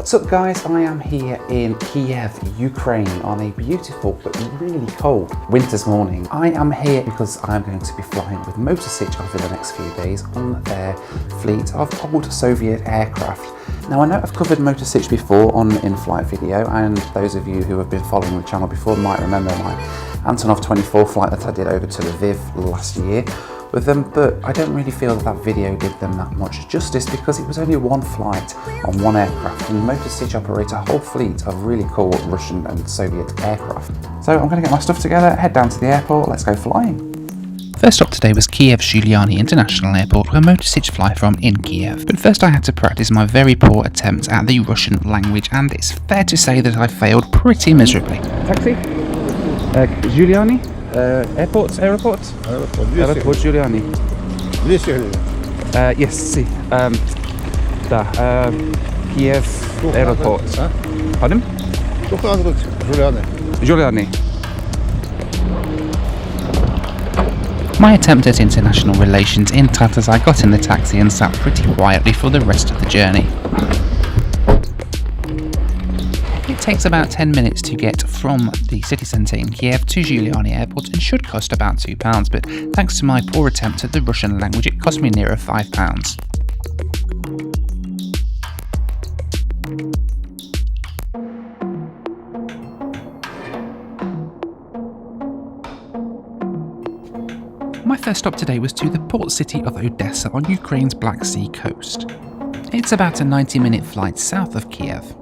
What's up guys, I am here in Kiev, Ukraine on a beautiful but really cold winter's morning. I am here because I'm going to be flying with Motorsich over the next few days on their fleet of old Soviet aircraft. Now I know I've covered Motorsich before on an in-flight video, and those of you who have been following the channel before might remember my Antonov 24 flight that I did over to Lviv last year with them, but I don't really feel that that video did them that much justice because it was only one flight on one aircraft, and Motorsich operate a whole fleet of really cool Russian and Soviet aircraft. So I'm going to get my stuff together, head down to the airport, let's go flying. First up today was Kiev Zhuliany International Airport, where Motorsich fly from in Kiev. But first I had to practice my very poor attempt at the Russian language, and it's fair to say that I failed pretty miserably. Taxi? Zhuliany? Airport Zhuliany. Yes, see. Kiev Airport. Pardon? Zhuliany. My attempt at international relations in tatters, I got in the taxi and sat pretty quietly for the rest of the journey. It takes about 10 minutes to get from the city centre in Kiev to Zhuliany Airport and should cost about £2, but thanks to my poor attempt at the Russian language it cost me nearer £5. My first stop today was to the port city of Odessa on Ukraine's Black Sea coast. It's about a 90-minute flight south of Kiev.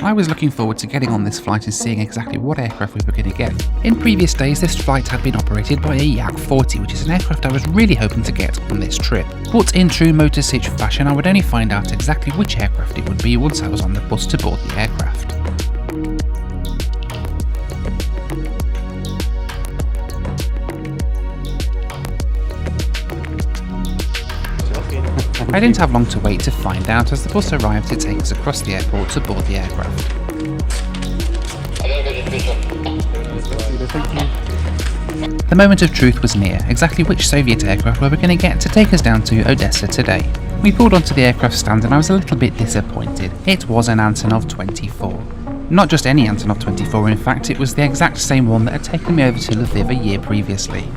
I was looking forward to getting on this flight and seeing exactly what aircraft we were going to get. In previous days this flight had been operated by a Yak-40, which is an aircraft I was really hoping to get on this trip. But in true Motorsich fashion I would only find out exactly which aircraft it would be once I was on the bus to board the aircraft. I didn't have long to wait to find out as the bus arrived to take us across the airport to board the aircraft. The moment of truth was near. Exactly which Soviet aircraft were we going to get to take us down to Odessa today? We pulled onto the aircraft stand and I was a little bit disappointed. It was an Antonov 24. Not just any Antonov 24, in fact, it was the exact same one that had taken me over to Lviv a year previously.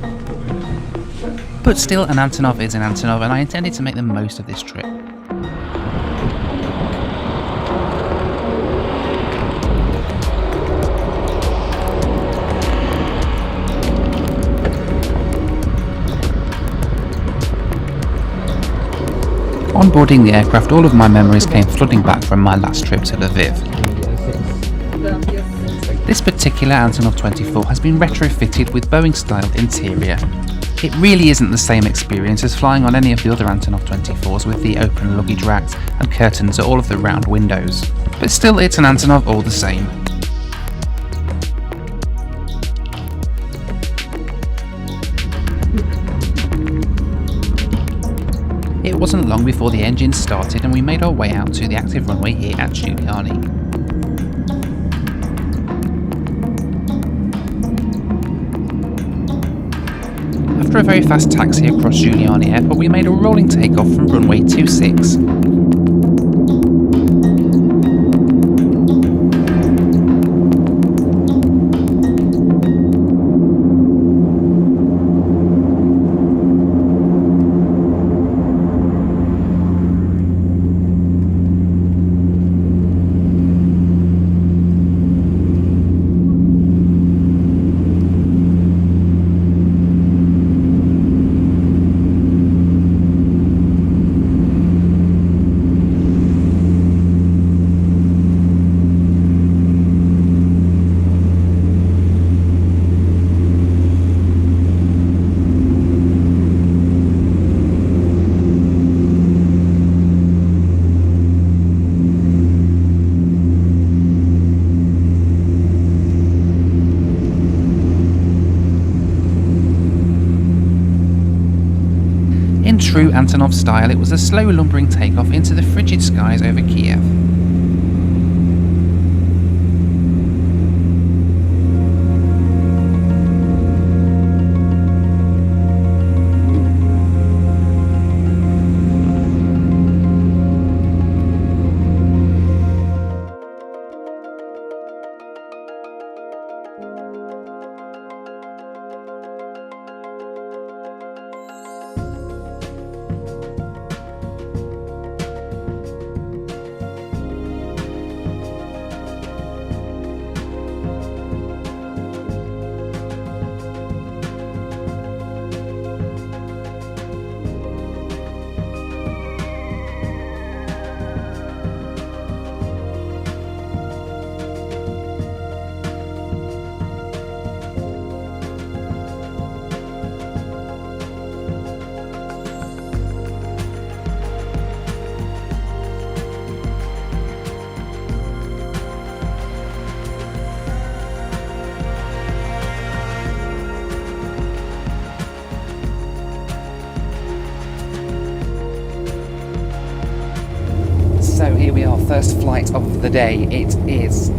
But still, an Antonov is an Antonov, and I intended to make the most of this trip. On boarding the aircraft, all of my memories came flooding back from my last trip to Lviv. This particular Antonov 24 has been retrofitted with Boeing-style interior. It really isn't the same experience as flying on any of the other Antonov 24s with the open luggage racks and curtains at all of the round windows. But still, it's an Antonov all the same. It wasn't long before the engines started and we made our way out to the active runway here at Zhuliany. After a very fast taxi across Zhuliany Airport, we made a rolling takeoff from runway 26. In true Antonov style, it was a slow lumbering takeoff into the frigid skies over Kiev. So here we are, first flight of the day. It is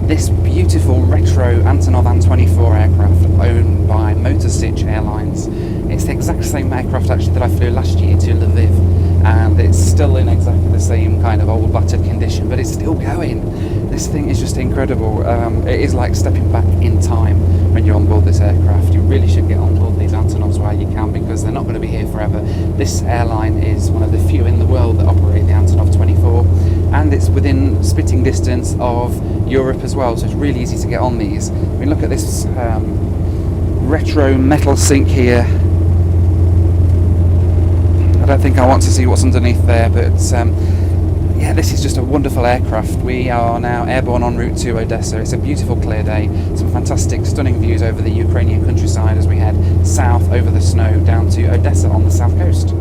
this beautiful retro Antonov An-24 aircraft owned by Motor-Sich Airlines. It's the exact same aircraft actually that I flew last year to Lviv, and it's still in exactly the same kind of old battered condition, but it's still going. This thing is just incredible. It is like stepping back in time when you're on board this aircraft. You really should get on board these Antonovs while you can, because they're not going to be here forever. This airline is one of the few in the world that operate the Antonov 24, and it's within spitting distance of Europe as well, so it's really easy to get on these. I mean, look at this retro metal sink here. I don't think I want to see what's underneath there, but yeah, this is just a wonderful aircraft. We are now airborne en route to Odessa. It's a beautiful clear day, some fantastic stunning views over the Ukrainian countryside as we head south over the snow down to Odessa on the south coast.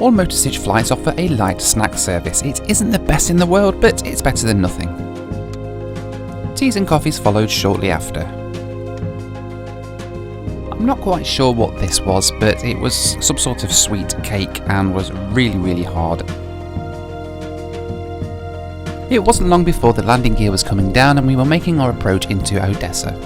All Motor-Sich flights offer a light snack service. It isn't the best in the world, but it's better than nothing. Teas and coffees followed shortly after. I'm not quite sure what this was, but it was some sort of sweet cake and was really hard. It wasn't long before the landing gear was coming down and we were making our approach into Odessa.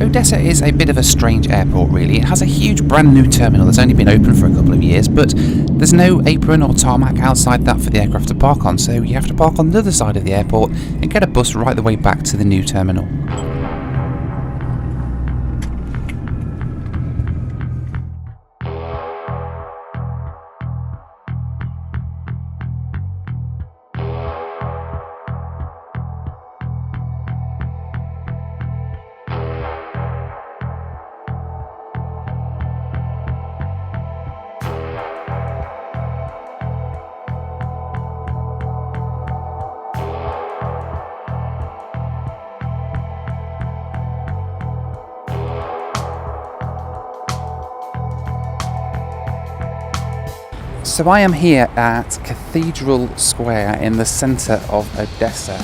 Odessa is a bit of a strange airport really. It has a huge brand new terminal that's only been open for a couple of years, but there's no apron or tarmac outside that for the aircraft to park on, so you have to park on the other side of the airport and get a bus right the way back to the new terminal. So I am here at Cathedral Square in the centre of Odessa.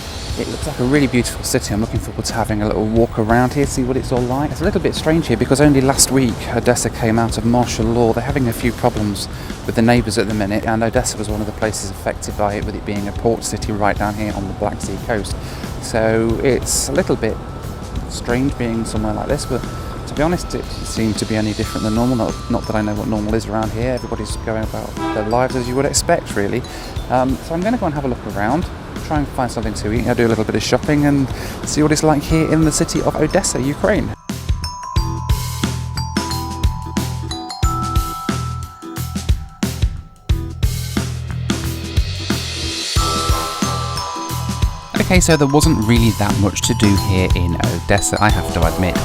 It looks like a really beautiful city. I'm looking forward to having a little walk around here, see what it's all like. It's a little bit strange here because only last week Odessa came out of martial law. They're having a few problems with the neighbours at the minute, and Odessa was one of the places affected by it, with it being a port city right down here on the Black Sea coast. So it's a little bit strange being somewhere like this, but to be honest, it seemed to be any different than normal. Not that I know what normal is around here. Everybody's going about their lives as you would expect, really. So I'm going to go and have a look around, try and find something to eat. I'll do a little bit of shopping and see what it's like here in the city of Odessa, Ukraine. Okay, so there wasn't really that much to do here in Odessa, I have to admit.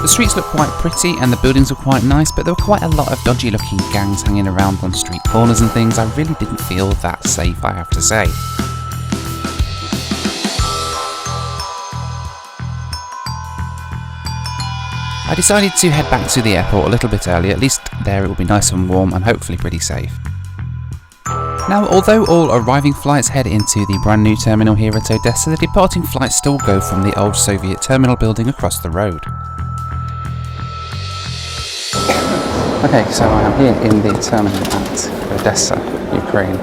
The streets looked quite pretty and the buildings were quite nice, but there were quite a lot of dodgy looking gangs hanging around on street corners and things. I really didn't feel that safe, I have to say. I decided to head back to the airport a little bit early. At least there it will be nice and warm and hopefully pretty safe. Now, although all arriving flights head into the brand new terminal here at Odessa, the departing flights still go from the old Soviet terminal building across the road. Okay, so I am here in the terminal at Odessa, Ukraine.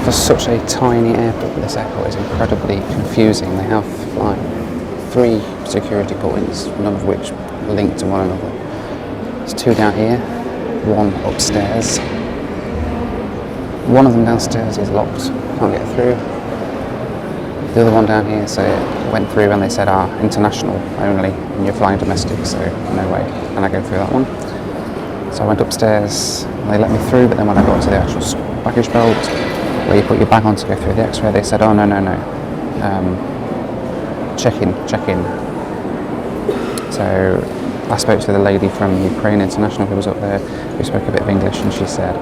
For such a tiny airport, this airport is incredibly confusing. They have like 3 security points, none of which link to one another. There's 2 down here, 1 upstairs. One of them downstairs is locked, can't get through. The other one down here, so it went through and they said, international only, and you're flying domestic, so no way can I go through that one. So I went upstairs, and they let me through, but then when I got to the actual baggage belt, where you put your bag on to go through the x-ray, they said, oh no. Check in. So I spoke to the lady from Ukraine International who was up there, who spoke a bit of English, and she said,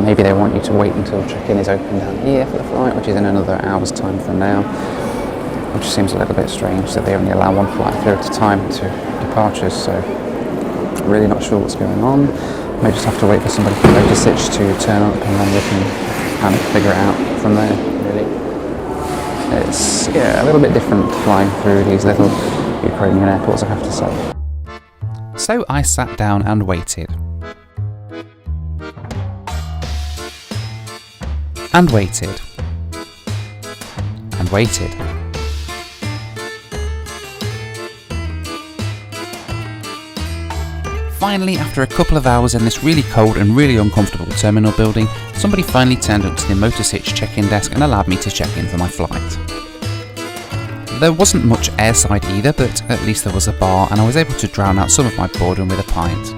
maybe they want you to wait until check-in is open down here for the flight, which is in another hour's time from now, which seems a little bit strange that they only allow 1 flight through at a time to departures, so really not sure what's going on. May just have to wait for somebody from Odessa to turn up and then we can kind of figure it out from there, really. It's, a little bit different flying through these little Ukrainian airports, I have to say. So I sat down and waited. And waited. And waited. Finally, after a couple of hours in this really cold and really uncomfortable terminal building, somebody finally turned up to the Motorsich check-in desk and allowed me to check in for my flight. There wasn't much airside either, but at least there was a bar and I was able to drown out some of my boredom with a pint.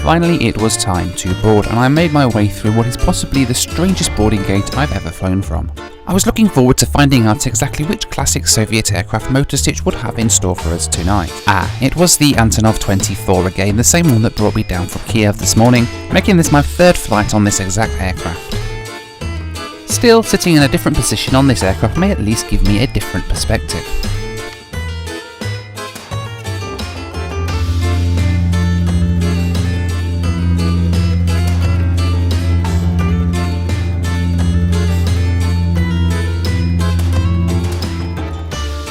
Finally, it was time to board, and I made my way through what is possibly the strangest boarding gate I've ever flown from. I was looking forward to finding out exactly which classic Soviet aircraft Motorsich would have in store for us tonight. It was the Antonov 24 again, the same one that brought me down from Kiev this morning, making this my 3rd flight on this exact aircraft. Still, sitting in a different position on this aircraft may at least give me a different perspective.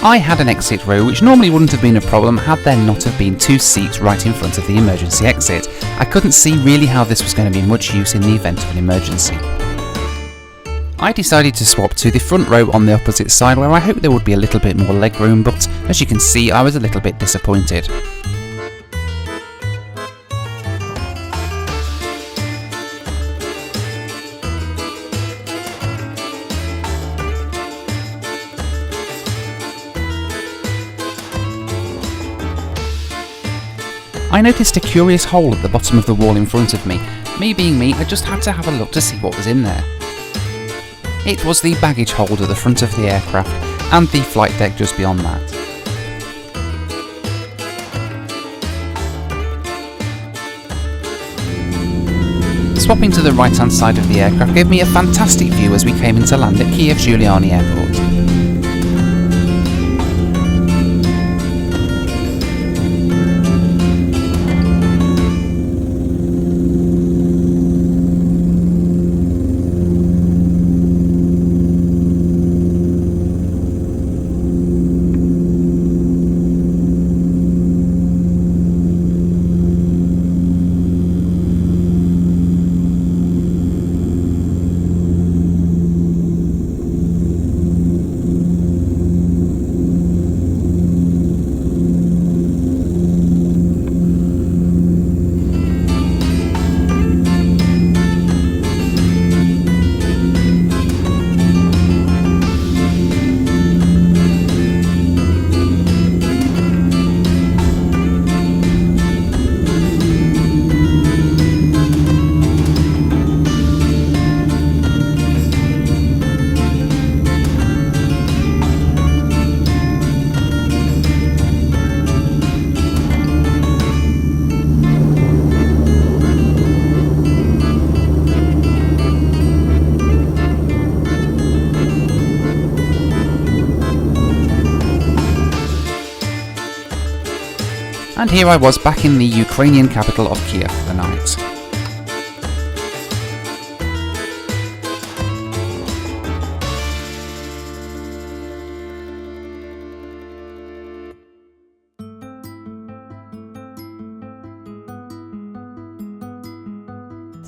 I had an exit row, which normally wouldn't have been a problem had there not have been 2 seats right in front of the emergency exit. I couldn't see really how this was going to be much use in the event of an emergency. I decided to swap to the front row on the opposite side, where I hoped there would be a little bit more legroom, but as you can see, I was a little bit disappointed. I noticed a curious hole at the bottom of the wall in front of me. Me being me, I just had to have a look to see what was in there. It was the baggage hold at the front of the aircraft, and the flight deck just beyond that. Swapping to the right hand side of the aircraft gave me a fantastic view as we came into land at Kiev Giuliani Airport. And here I was back in the Ukrainian capital of Kiev for the night.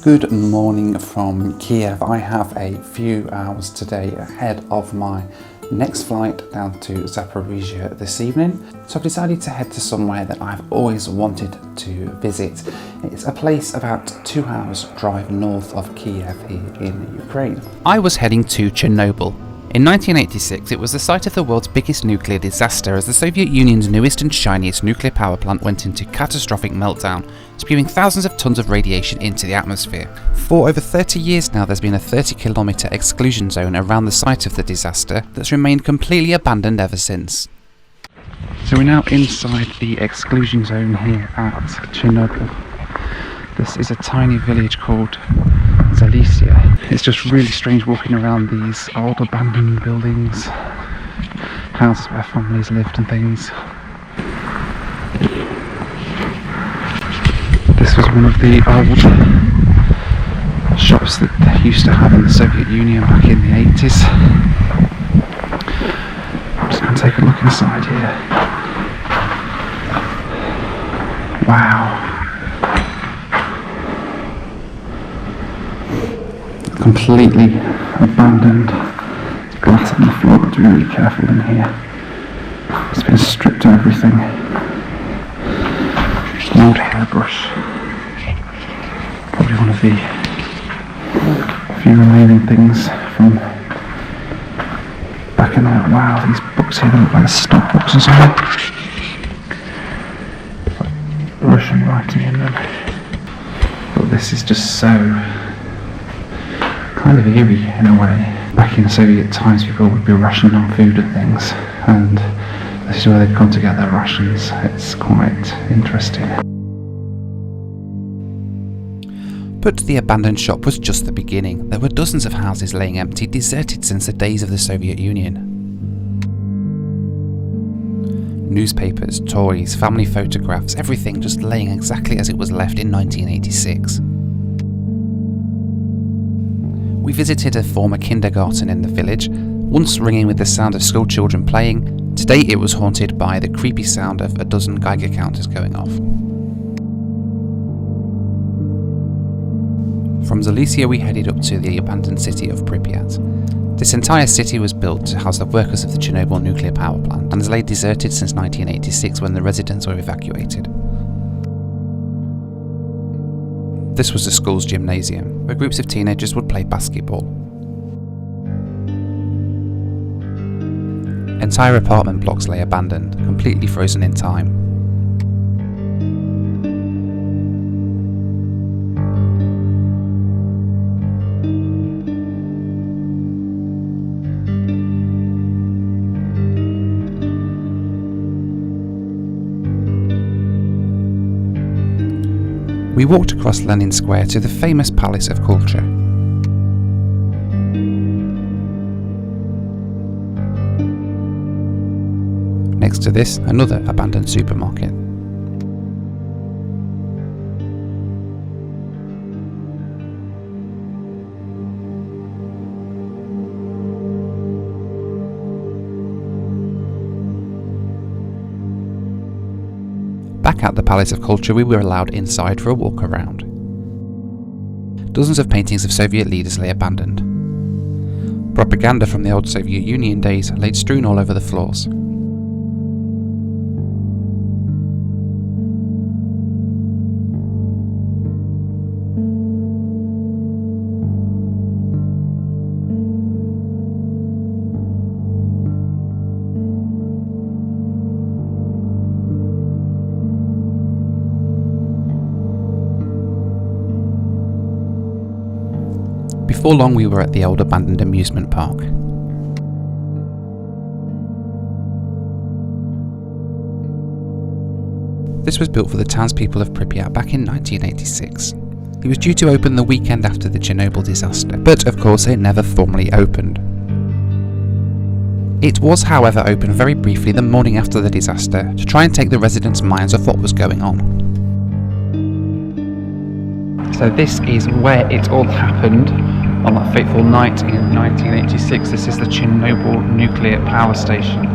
Good morning from Kiev. I have a few hours today ahead of my next flight down to Zaporizhzhya this evening. So I've decided to head to somewhere that I've always wanted to visit. It's a place about 2 hours drive north of Kiev here in Ukraine. I was heading to Chernobyl. In 1986, it was the site of the world's biggest nuclear disaster as the Soviet Union's newest and shiniest nuclear power plant went into catastrophic meltdown, spewing thousands of tons of radiation into the atmosphere. For over 30 years now, there's been a 30-kilometre exclusion zone around the site of the disaster that's remained completely abandoned ever since. So we're now inside the exclusion zone here at Chernobyl. This is a tiny village called Zaporizhzhya. It's just really strange walking around these old abandoned buildings, houses where families lived and things. This was one of the old shops that they used to have in the Soviet Union back in the 80s. I'm just going to take a look inside here. Wow. Completely abandoned. There's glass on the floor, but be really careful in here. It's been stripped of everything. An old hairbrush. Probably one of the few remaining things from back in there. Wow, these books here look like stock books or something. Like Russian writing in them. But this is just so kind of eerie in a way. Back in Soviet times, people would be rationing on food and things, and this is where they'd come to get their rations. It's quite interesting. But the abandoned shop was just the beginning. There were dozens of houses laying empty, deserted since the days of the Soviet Union. Newspapers, toys, family photographs, everything just laying exactly as it was left in 1986. We visited a former kindergarten in the village, once ringing with the sound of school children playing. Today it was haunted by the creepy sound of a dozen Geiger counters going off. From Zaporizhzhya we headed up to the abandoned city of Pripyat. This entire city was built to house the workers of the Chernobyl nuclear power plant and has laid deserted since 1986 when the residents were evacuated. This was the school's gymnasium, where groups of teenagers would play basketball. Entire apartment blocks lay abandoned, completely frozen in time. We walked across Lenin Square to the famous Palace of Culture. Next to this, another abandoned supermarket. Back at the Palace of Culture, we were allowed inside for a walk around. Dozens of paintings of Soviet leaders lay abandoned. Propaganda from the old Soviet Union days laid strewn all over the floors. Before long we were at the old abandoned amusement park. This was built for the townspeople of Pripyat back in 1986. It was due to open the weekend after the Chernobyl disaster, but of course it never formally opened. It was, however, open very briefly the morning after the disaster to try and take the residents' minds off what was going on. So this is where it all happened on that fateful night in 1986. This is the Chernobyl nuclear power station.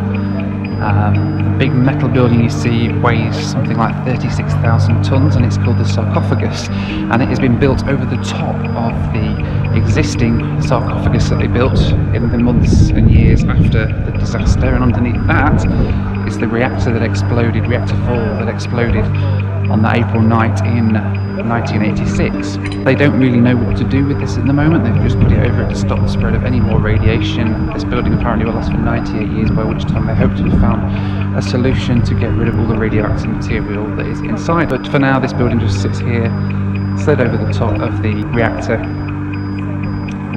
The big metal building you see weighs something like 36,000 tonnes, and it's called the sarcophagus, and it has been built over the top of the existing sarcophagus that they built in the months and years after the disaster, and underneath that is the reactor that exploded, reactor 4 that exploded on that April night in 1986. They don't really know what to do with this at the moment. They've just put it over to stop the spread of any more radiation. This building apparently will last for 98 years, by which time they hope to have found a solution to get rid of all the radioactive material that is inside. But for now, this building just sits here, slid over the top of the reactor,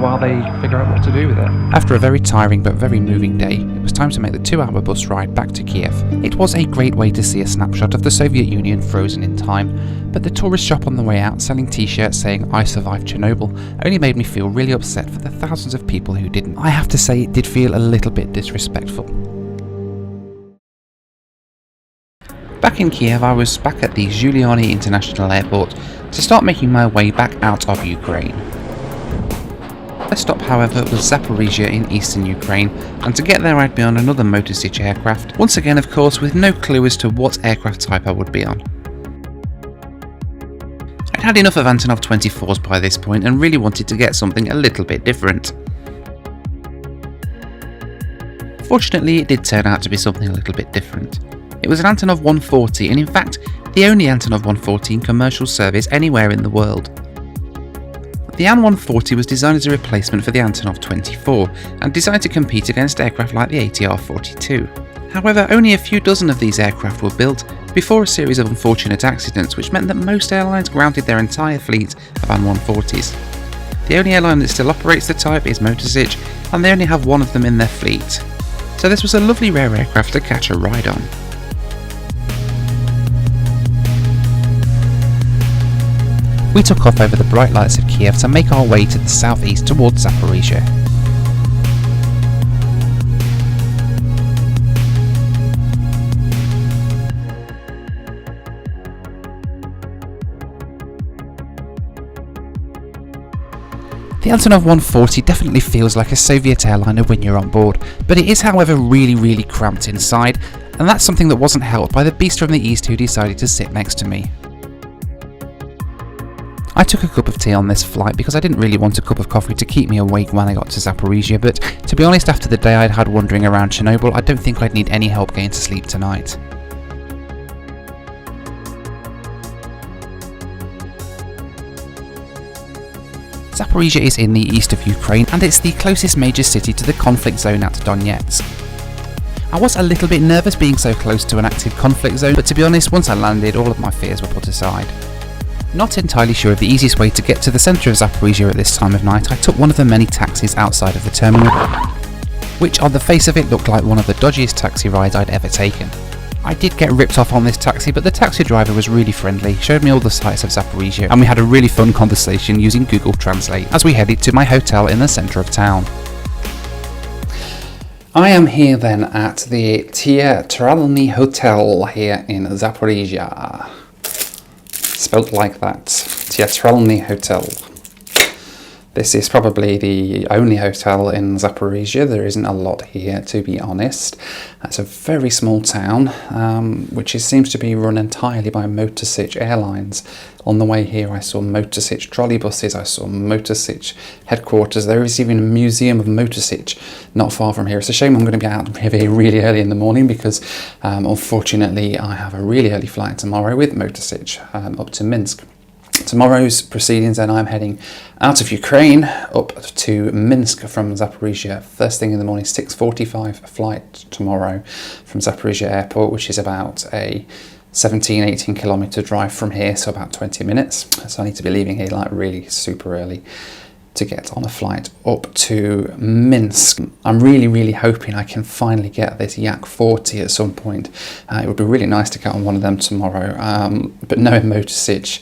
while they figure out what to do with it. After a very tiring but very moving day, it was time to make the 2-hour bus ride back to Kiev. It was a great way to see a snapshot of the Soviet Union frozen in time, but the tourist shop on the way out selling t-shirts saying "I survived Chernobyl" only made me feel really upset for the thousands of people who didn't. I have to say it did feel a little bit disrespectful. Back in Kiev, I was back at the Zhuliany International Airport to start making my way back out of Ukraine. First stop, however, was Zaporizhzhya in eastern Ukraine, and to get there I'd be on another Motor Sich aircraft, once again of course with no clue as to what aircraft type I would be on. I'd had enough of Antonov 24s by this point and really wanted to get something a little bit different. Fortunately, it did turn out to be something a little bit different. It was an Antonov 140, and in fact the only Antonov 140 in commercial service anywhere in the world. The An 140 was designed as a replacement for the Antonov 24 and designed to compete against aircraft like the ATR-42. However, only a few dozen of these aircraft were built before a series of unfortunate accidents, which meant that most airlines grounded their entire fleet of An 140s. The only airline that still operates the type is Motor Sich, and they only have one of them in their fleet. So this was a lovely rare aircraft to catch a ride on. We took off over the bright lights of Kiev to make our way to the southeast towards Zaporizhzhya. The Antonov 140 definitely feels like a Soviet airliner when you're on board, but it is however really cramped inside, and that's something that wasn't helped by the beast from the east who decided to sit next to me. I took a cup of tea on this flight because I didn't really want a cup of coffee to keep me awake when I got to Zaporizhzhya, but to be honest, after the day I'd had wandering around Chernobyl, I don't think I'd need any help getting to sleep tonight. Zaporizhzhya is in the east of Ukraine, and it's the closest major city to the conflict zone at Donetsk. I was a little bit nervous being so close to an active conflict zone, but to be honest, once I landed, all of my fears were put aside. Not entirely sure of the easiest way to get to the centre of Zaporizhzhya at this time of night, I took one of the many taxis outside of the terminal, which on the face of it looked like one of the dodgiest taxi rides I'd ever taken. I did get ripped off on this taxi, but the taxi driver was really friendly, showed me all the sights of Zaporizhzhya, and we had a really fun conversation using Google Translate as we headed to my hotel in the centre of town. I am here then at the Teatralny Hotel here in Zaporizhzhya. Spelt like that, Teatralny Hotel. This is probably the only hotel in Zaporizhzhya. There isn't a lot here, to be honest. It's a very small town, which seems to be run entirely by Motor Sich Airlines. On the way here, I saw Motor Sich trolleybuses, I saw Motor Sich headquarters. There is even a museum of Motor Sich not far from here. It's a shame I'm going to be out here really early in the morning because, unfortunately, I have a really early flight tomorrow with Motor Sich up to Minsk. Tomorrow's proceedings, then I'm heading out of Ukraine up to Minsk from Zaporizhzhya. First thing in the morning, 6:45 flight tomorrow from Zaporizhzhya airport, which is about a 17-18 kilometre drive from here, so about 20 minutes. So I need to be leaving here like really super early to get on a flight up to Minsk. I'm really hoping I can finally get this Yak 40 at some point. It would be really nice to get on one of them tomorrow, but knowing Motor Sich,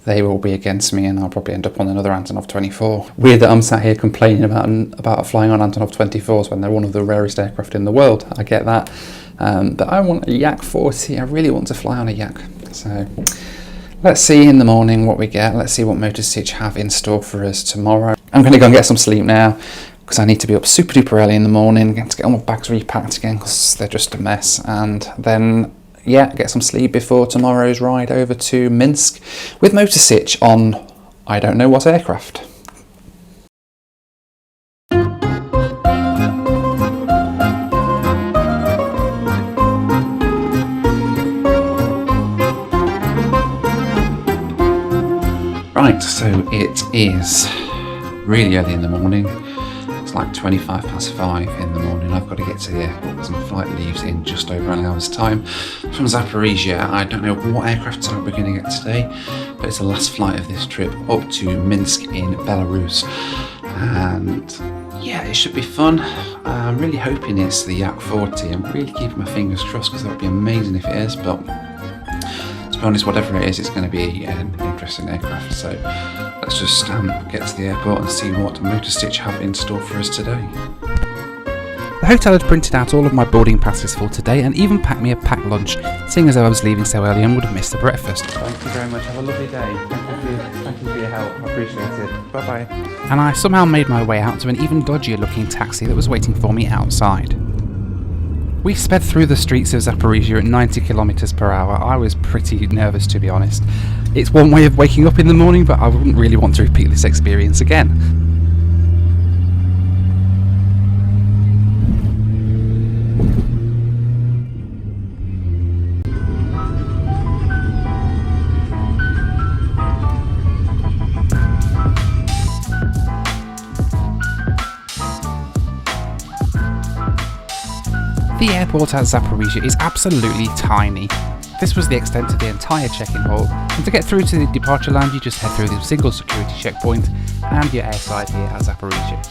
they will be against me and I'll probably end up on another Antonov 24. Weird that I'm sat here complaining about flying on Antonov 24s when they're one of the rarest aircraft in the world. I get that. But I want a Yak 40. I really want to fly on a Yak. So let's see in the morning what we get. Let's see what Motorsich have in store for us tomorrow. I'm going to go and get some sleep now because I need to be up super duper early in the morning to get all my bags repacked again because they're just a mess. And then, yeah, get some sleep before tomorrow's ride over to Minsk with Motorsich on I don't know what aircraft. Right, so it is really early in the morning. It's like 5:25 in the morning. I've got to get to the airport because my flight leaves in just over an hour's time from Zaporizhzhya. I don't know what aircraft type we're going to get today, but it's the last flight of this trip up to Minsk in Belarus. And yeah, it should be fun. I'm really hoping it's the Yak 40. I'm really keeping my fingers crossed because that would be amazing if it is, but to be honest, whatever it is, it's going to be an interesting aircraft. So let's just get to the airport and see what Motorsich have in store for us today. The hotel had printed out all of my boarding passes for today and even packed me a packed lunch, seeing as though I was leaving so early and would have missed the breakfast. Thank you very much. Have a lovely day. Thank you for your help. I appreciate it. Bye-bye. And I somehow made my way out to an even dodgier looking taxi that was waiting for me outside. We sped through the streets of Zaporizhzhya at 90 kilometers per hour. I was pretty nervous, to be honest. It's one way of waking up in the morning, but I wouldn't really want to repeat this experience again. The airport at Zaporizhzhya is absolutely tiny. This was the extent of the entire check-in hall, and to get through to the departure lounge you just head through the single security checkpoint and you're airside here at Zaporizhzhya.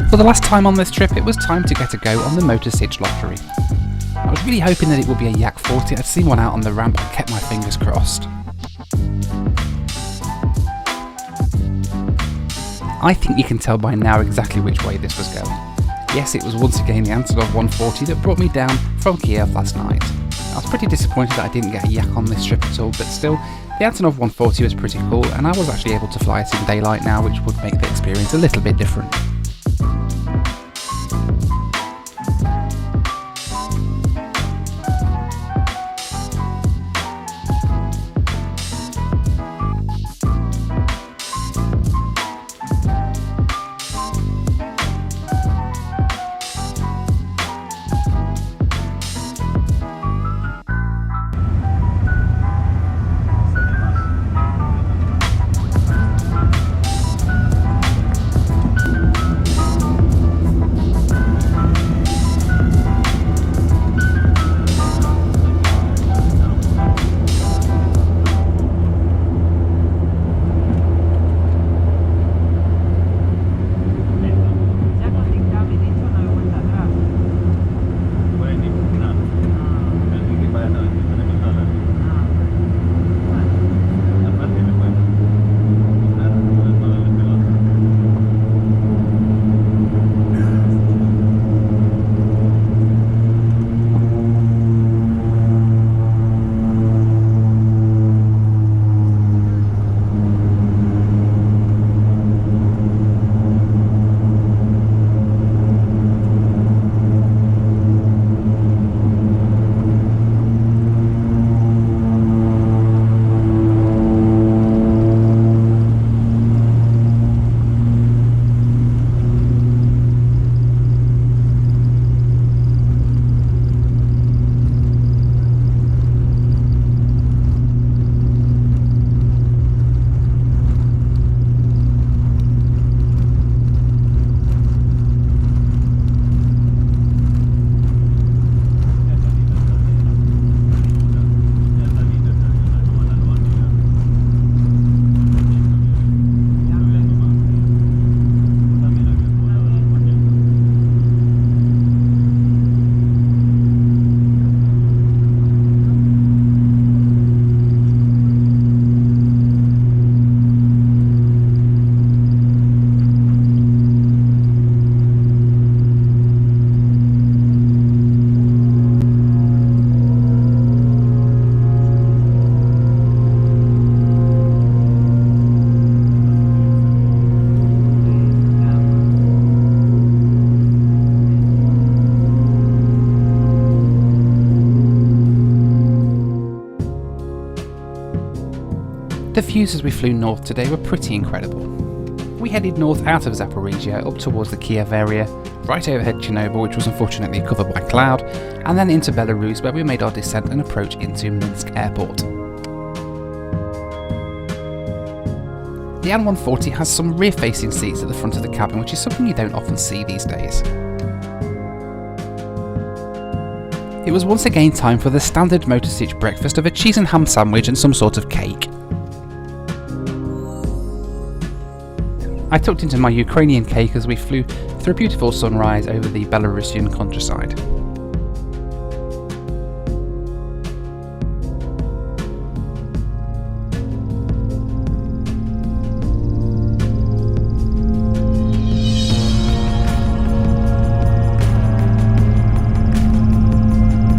For the last time on this trip, it was time to get a go on the Motorsich lottery. I was really hoping that it would be a Yak 40. I'd seen one out on the ramp and kept my fingers crossed. I think you can tell by now exactly which way this was going. Yes, it was once again the Antonov 140 that brought me down from Kiev last night. I was pretty disappointed that I didn't get a Yak on this trip at all, but still, the Antonov 140 was pretty cool and I was actually able to fly it in daylight now, which would make the experience a little bit different. the views as we flew north today were pretty incredible. We headed north out of Zaporizhzhya up towards the Kiev area, right overhead Chernobyl, which was unfortunately covered by cloud, and then into Belarus, where we made our descent and approach into Minsk airport. The An-140 has some rear-facing seats at the front of the cabin, which is something you don't often see these days. It was once again time for the standard motor sitch breakfast of a cheese and ham sandwich and some sort of cake. I tucked into my Ukrainian cake as we flew through a beautiful sunrise over the Belarusian countryside.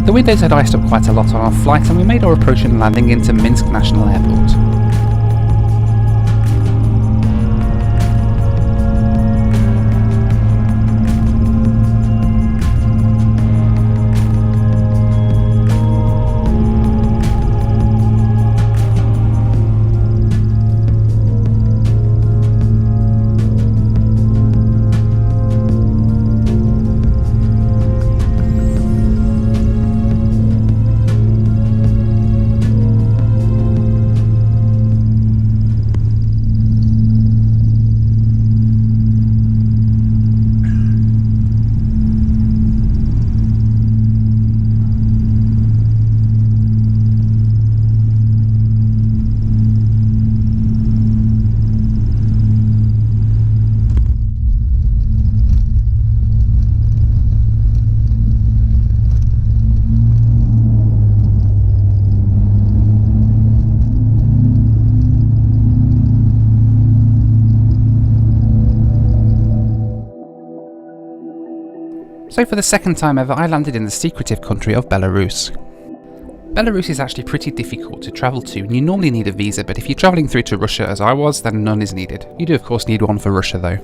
The windows had iced up quite a lot on our flight, and we made our approach and landing into Minsk National Airport. So for the second time ever, I landed in the secretive country of Belarus. Belarus is actually pretty difficult to travel to, and you normally need a visa, but if you're travelling through to Russia as I was, then none is needed. You do of course need one for Russia though.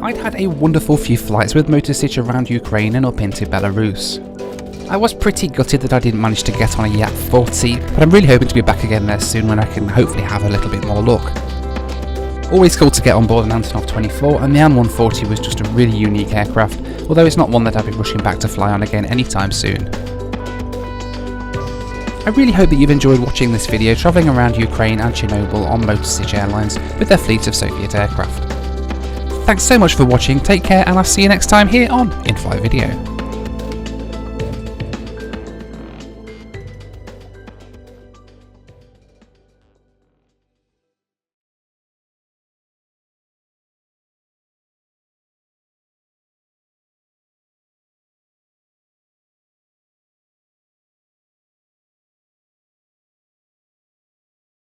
I'd had a wonderful few flights with motor sitch around Ukraine and up into Belarus. I was pretty gutted that I didn't manage to get on a Yat 40, but I'm really hoping to be back again there soon when I can hopefully have a little bit more luck. Always cool to get on board an Antonov 24, and the An-140 was just a really unique aircraft, although it's not one that I'll be rushing back to fly on again anytime soon. I really hope that you've enjoyed watching this video travelling around Ukraine and Chernobyl on motor sitch airlines with their fleet of Soviet aircraft. Thanks so much for watching, take care, and I'll see you next time here on In-Flight Video.